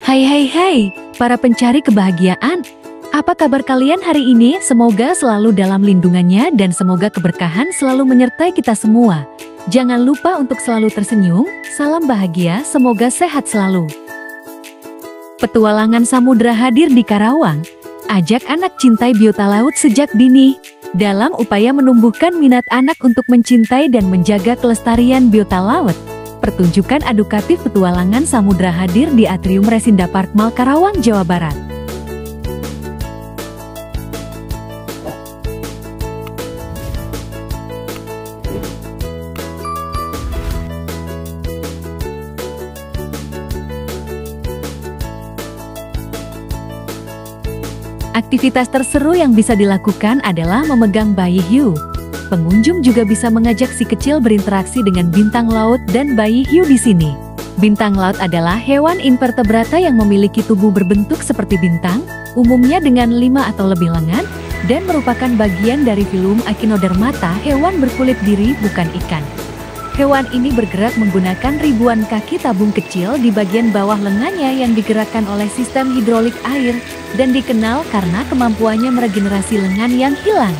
Hai hai hai, para pencari kebahagiaan. Apa kabar kalian hari ini? Semoga selalu dalam lindungannya dan semoga keberkahan selalu menyertai kita semua. Jangan lupa untuk selalu tersenyum, salam bahagia, semoga sehat selalu. Petualangan Samudra hadir di Karawang. Ajak anak cintai biota laut sejak dini. Dalam upaya menumbuhkan minat anak untuk mencintai dan menjaga kelestarian biota laut. Pertunjukan edukatif petualangan samudra hadir di Atrium Resinda Park Mall Karawang, Jawa Barat. Aktivitas terseru yang bisa dilakukan adalah memegang bayi hiu. Pengunjung juga bisa mengajak si kecil berinteraksi dengan bintang laut dan bayi hiu di sini. Bintang laut adalah hewan invertebrata yang memiliki tubuh berbentuk seperti bintang, umumnya dengan 5 atau lebih lengan, dan merupakan bagian dari filum Echinodermata, hewan berkulit biri bukan ikan. Hewan ini bergerak menggunakan ribuan kaki tabung kecil di bagian bawah lengannya yang digerakkan oleh sistem hidrolik air, dan dikenal karena kemampuannya meregenerasi lengan yang hilang.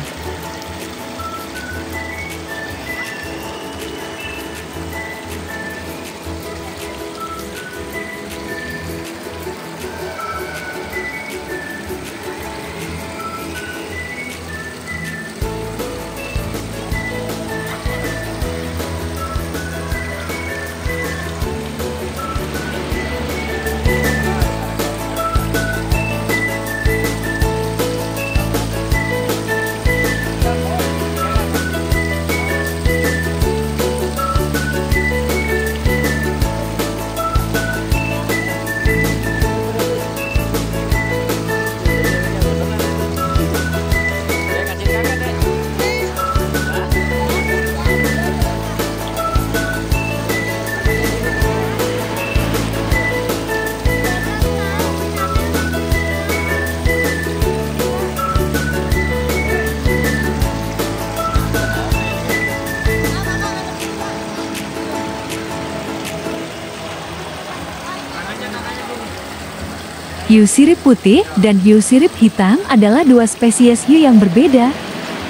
Hiu sirip putih dan hiu sirip hitam adalah dua spesies hiu yang berbeda.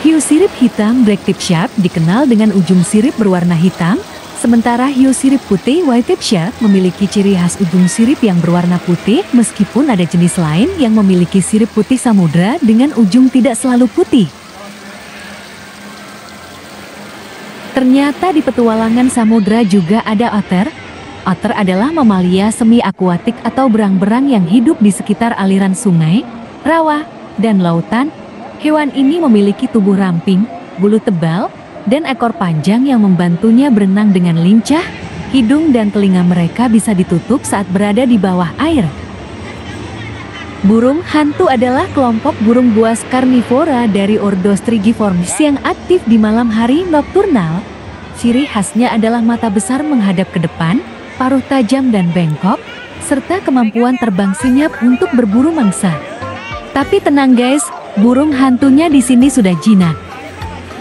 Hiu sirip hitam black tip shark dikenal dengan ujung sirip berwarna hitam, sementara hiu sirip putih white tip shark memiliki ciri khas ujung sirip yang berwarna putih, meskipun ada jenis lain yang memiliki sirip putih samudra dengan ujung tidak selalu putih. Ternyata di petualangan samudra juga ada otter. Otter adalah mamalia semi-akuatik atau berang-berang yang hidup di sekitar aliran sungai, rawa, dan lautan. Hewan ini memiliki tubuh ramping, bulu tebal, dan ekor panjang yang membantunya berenang dengan lincah. Hidung dan telinga mereka bisa ditutup saat berada di bawah air. Burung hantu adalah kelompok burung buas karnivora dari ordo Strigiformes yang aktif di malam hari nokturnal. Ciri khasnya adalah mata besar menghadap ke depan, paruh tajam dan bengkok, serta kemampuan terbang senyap untuk berburu mangsa. Tapi tenang guys, burung hantunya di sini sudah jinak.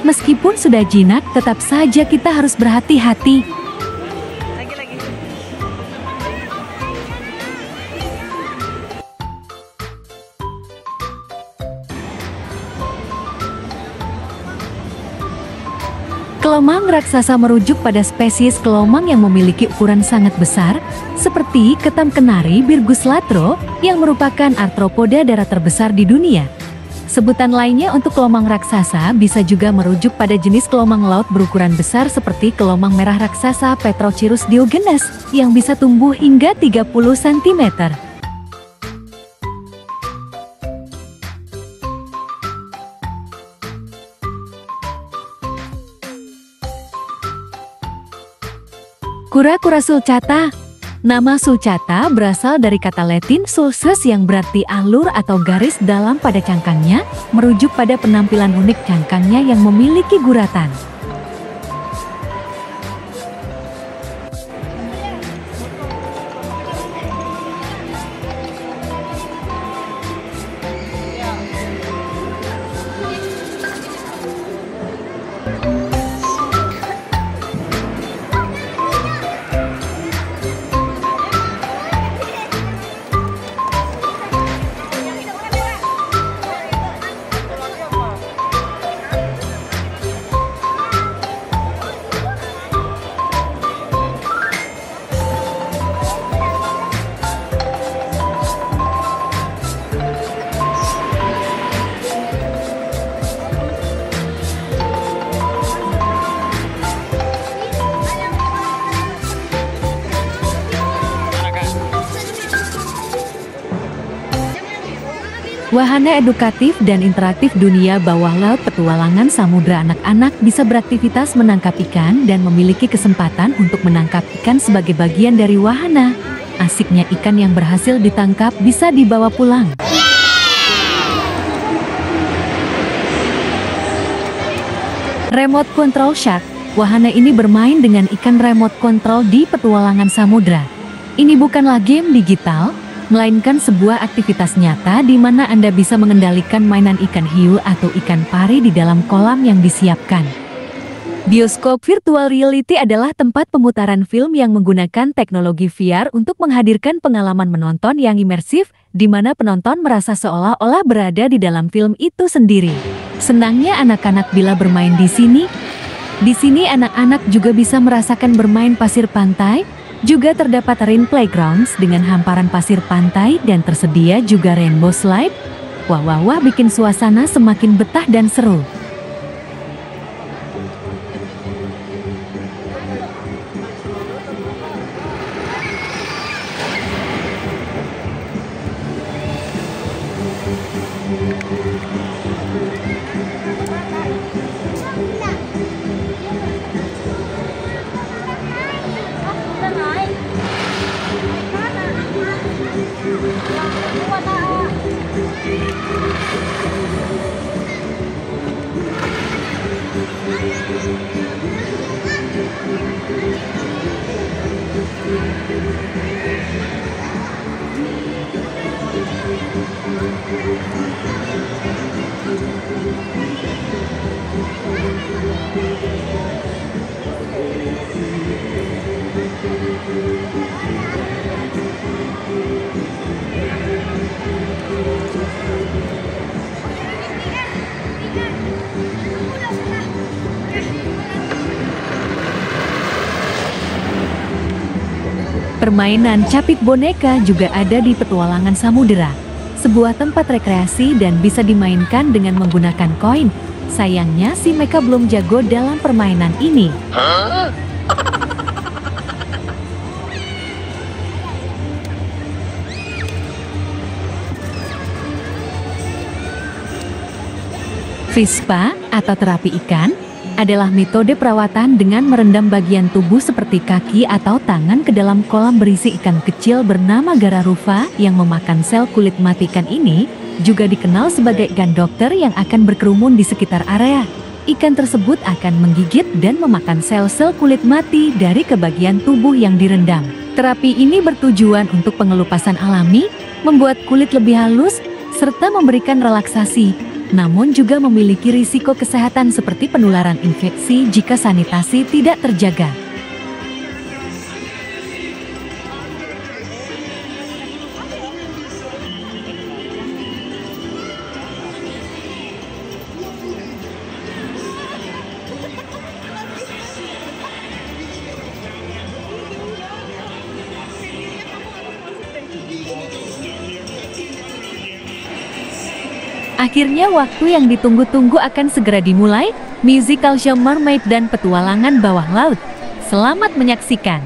Meskipun sudah jinak, tetap saja kita harus berhati-hati. Kelomang raksasa merujuk pada spesies kelomang yang memiliki ukuran sangat besar, seperti ketam kenari Birgus latro, yang merupakan arthropoda darat terbesar di dunia. Sebutan lainnya untuk kelomang raksasa bisa juga merujuk pada jenis kelomang laut berukuran besar seperti kelomang merah raksasa Petrochirus diogenes, yang bisa tumbuh hingga 30 cm. Kura-kura sulcata. Nama sulcata berasal dari kata Latin sulcus yang berarti alur atau garis dalam pada cangkangnya, merujuk pada penampilan unik cangkangnya yang memiliki guratan. Wahana edukatif dan interaktif dunia bawah laut petualangan samudra. Anak-anak bisa beraktivitas menangkap ikan dan memiliki kesempatan untuk menangkap ikan sebagai bagian dari wahana. Asiknya ikan yang berhasil ditangkap bisa dibawa pulang. Remote Control Shark. Wahana ini bermain dengan ikan remote control di petualangan samudra. Ini bukanlah game digital, melainkan sebuah aktivitas nyata di mana Anda bisa mengendalikan mainan ikan hiu atau ikan pari di dalam kolam yang disiapkan. Bioskop virtual reality adalah tempat pemutaran film yang menggunakan teknologi VR untuk menghadirkan pengalaman menonton yang imersif, di mana penonton merasa seolah-olah berada di dalam film itu sendiri. Senangnya anak-anak bila bermain di sini. Di sini anak-anak juga bisa merasakan bermain pasir pantai. Juga terdapat rain playgrounds dengan hamparan pasir pantai dan tersedia juga rainbow slide. Wah, bikin suasana semakin betah dan seru. Permainan capit boneka juga ada di petualangan samudera, sebuah tempat rekreasi dan bisa dimainkan dengan menggunakan koin. Sayangnya si Mecha belum jago dalam permainan ini. Fish spa atau terapi ikan adalah metode perawatan dengan merendam bagian tubuh seperti kaki atau tangan ke dalam kolam berisi ikan kecil bernama Gararufa yang memakan sel kulit mati. Ikan ini juga dikenal sebagai ikan dokter yang akan berkerumun di sekitar area. Ikan tersebut akan menggigit dan memakan sel-sel kulit mati dari kebagian tubuh yang direndam. Terapi ini bertujuan untuk pengelupasan alami, membuat kulit lebih halus, serta memberikan relaksasi. Namun juga memiliki risiko kesehatan seperti penularan infeksi jika sanitasi tidak terjaga. Akhirnya waktu yang ditunggu-tunggu akan segera dimulai, musical show Mermaid dan petualangan bawah laut. Selamat menyaksikan.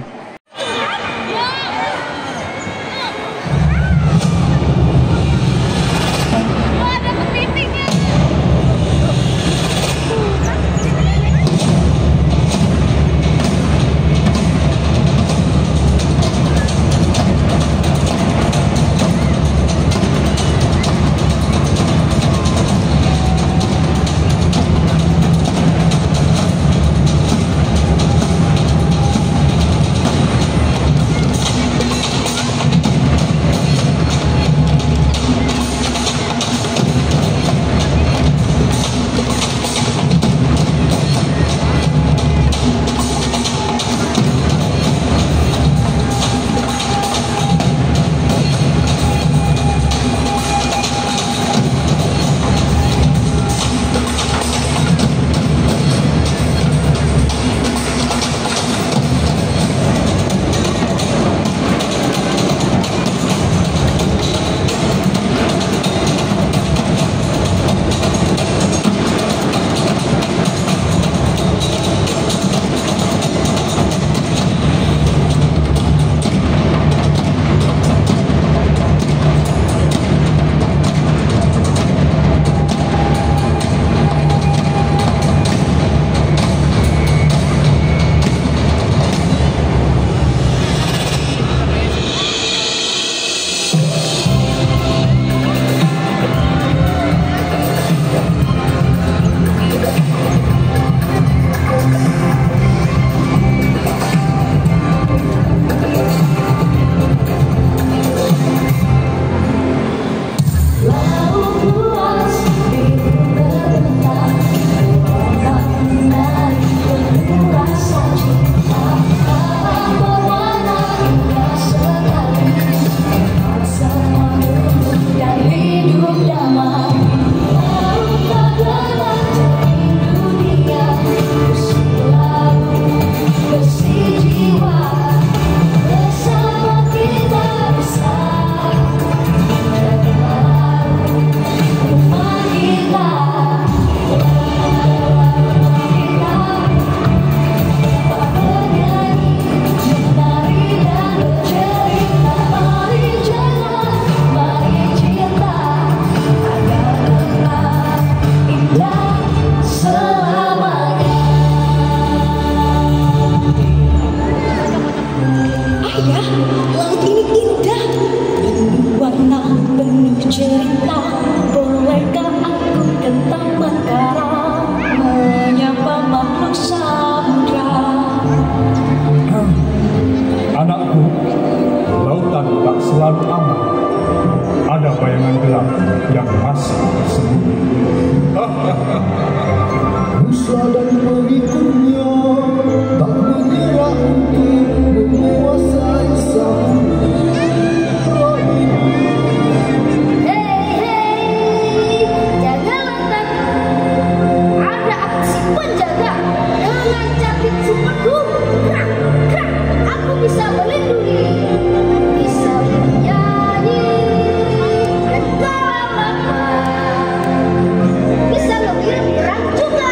bayangan gelap yang masih sembunyi. Musa dan pengikutnya tak mengira untuk menguasai samudera ini. Hei, janganlah takut. Ada aku si penjaga dengan capit superku. Krak, krak, aku bisa melindungi, bisa bernyanyi, dan kalau lapar bisa mengirim perang juga.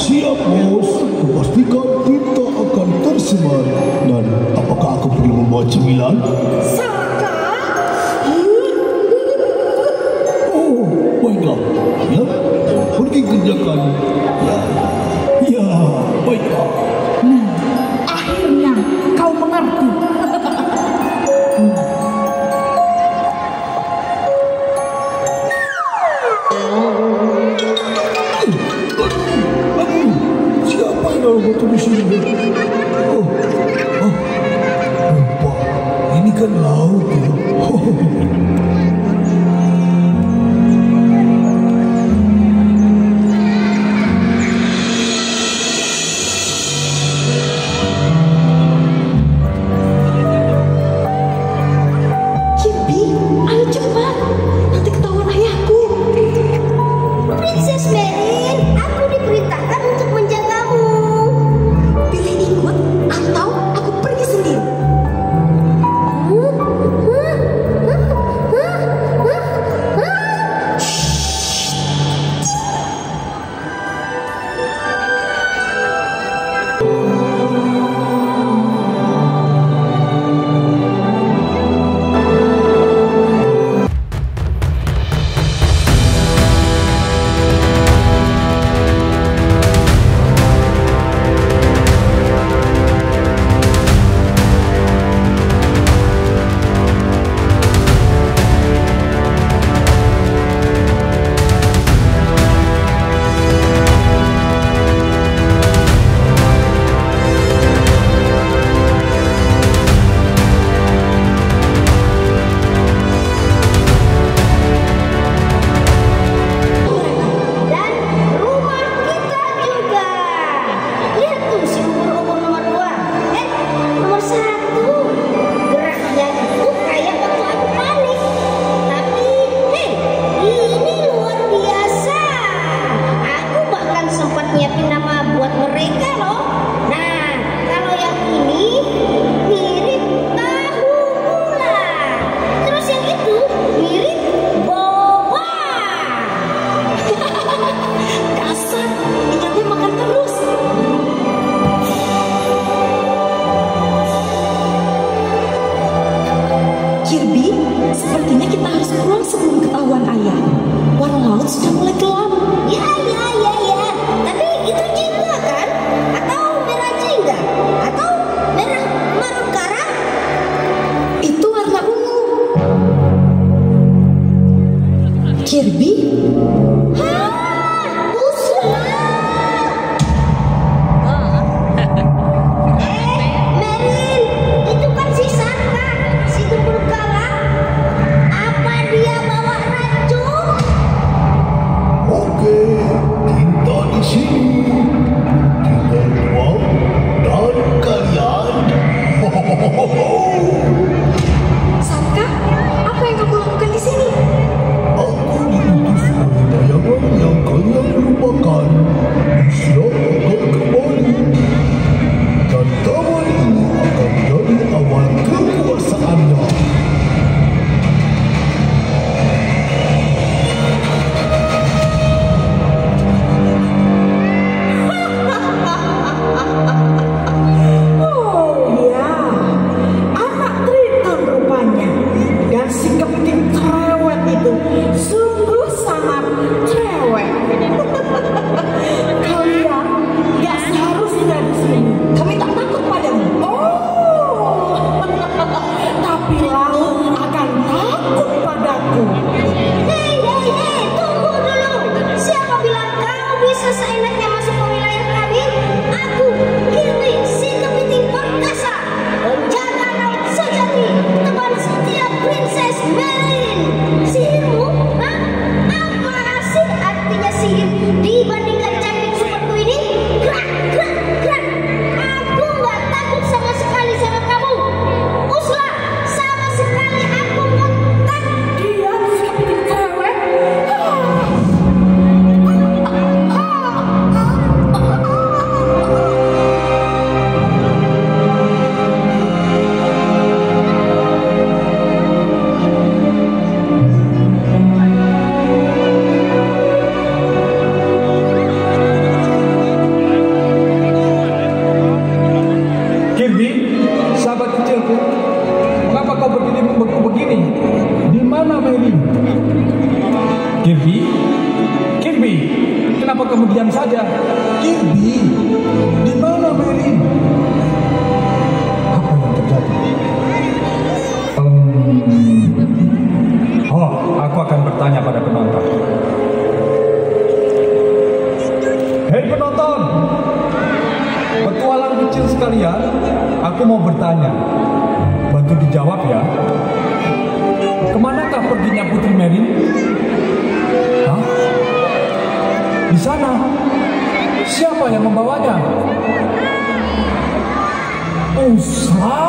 Siap, bos. Pastikan kita akan tersemar. Dan apakah aku perlu membawa cemilan? Saka? Oh, baiklah. Ya, pergi kerjakan. Ya, baiklah. Akhirnya kau mengerti. Siapa yang naruh batu di sini? Lupa. Ini kan laut ya. Kirby, ayo cepat. Nanti ketahuan ayahku. Princess Merin, aku diperintahkan untuk menjagamu. Pilih ikut atau aku pergi sendiri. Dan rumah kita juga. Lihat tuh si ubur-ubur nomor 2. Nomor 1. Geraknya itu kayak waktu aku panik. Tapi, ini luar biasa. Aku bahkan sempat nyiapin nama buat mereka loh. Nah, kalau yang ini mirip tahu bulat. Terus yang itu mirip boba. Dasar, ikannya makan terus. Kirby, sepertinya kita harus pulang sebelum ketahuan ayah. Warna laut sudah mulai gelap. Ya. Tapi itu jingga kan? Atau merah jingga? Atau merah marun karang? Itu warna ungu. Kirby, Hah? Usulan? Merin, itu kan si Saka, si gembul galak. Apa dia bawa racun? Oke, kita di sini. Tinggal uang dan kalian. Saka, apa yang kamu lakukan di sini? Aku diutus oleh bayangan yang Kirby? Kirby, kenapa kamu diam saja? Kirby, di mana Merin? Apa yang terjadi? Aku akan bertanya pada penonton. Hei penonton, petualang kecil sekalian, aku mau bertanya. Bantu dijawab ya. Kemanakah perginya Putri Merin? Hah? Di sana. Siapa yang membawanya? Usa?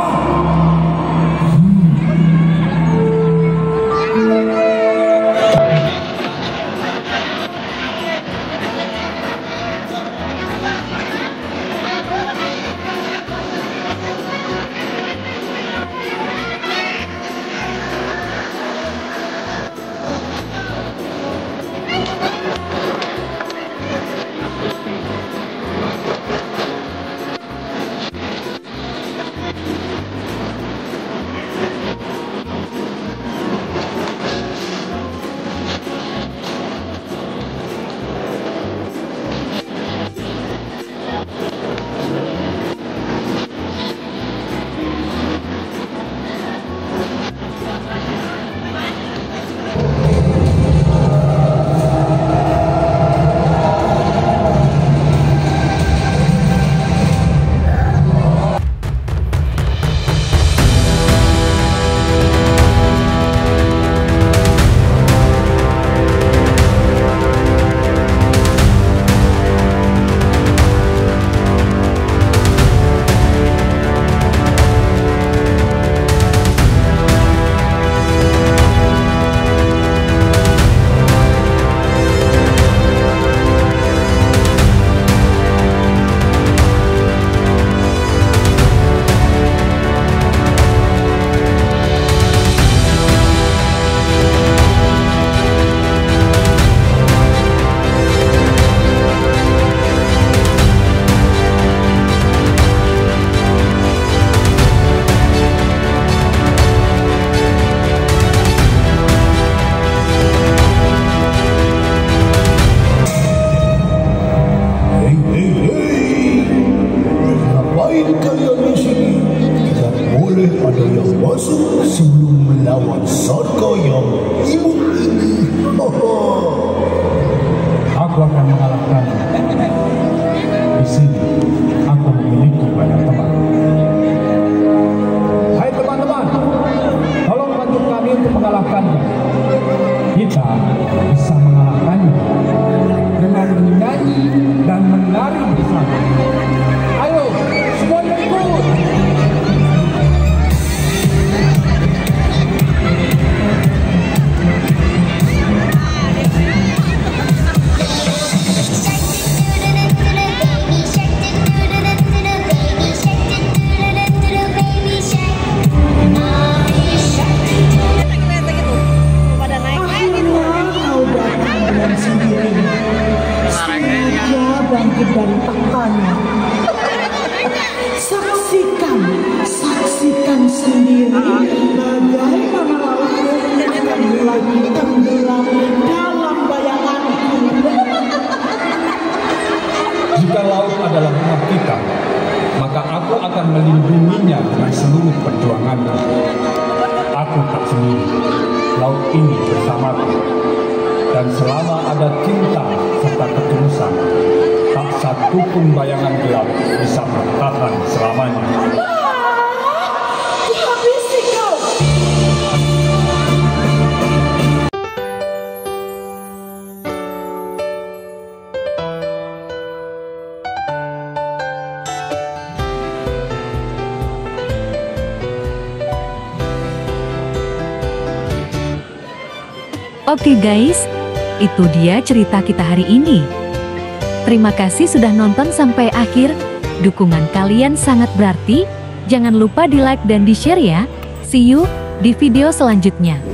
sebelum melawan Sarka yang imut ini. Aku akan mengalahkan. Di sini aku memiliki banyak teman. Hai teman-teman, tolong bantu kami untuk mengalahkannya. Kita bisa mengalahkannya dengan menyanyi dan menari bersama. Ayo, semuanya ikut. Bangkit dari tahtanya. Saksikan sendiri bagaimana lautnya akan mulai tenggelam dalam bayanganku. Jika laut adalah rumah kita, maka aku akan melindunginya dengan seluruh perjuanganku. Aku tak sendiri, laut ini bersamaku. Dan selama ada cinta serta ketulusan, tak satu pun bayangan gelap bisa bertahan selamanya. Habisi kau. Oke guys, itu dia cerita kita hari ini. Terima kasih sudah nonton sampai akhir. Dukungan kalian sangat berarti. Jangan lupa di like dan di share ya. See you di video selanjutnya.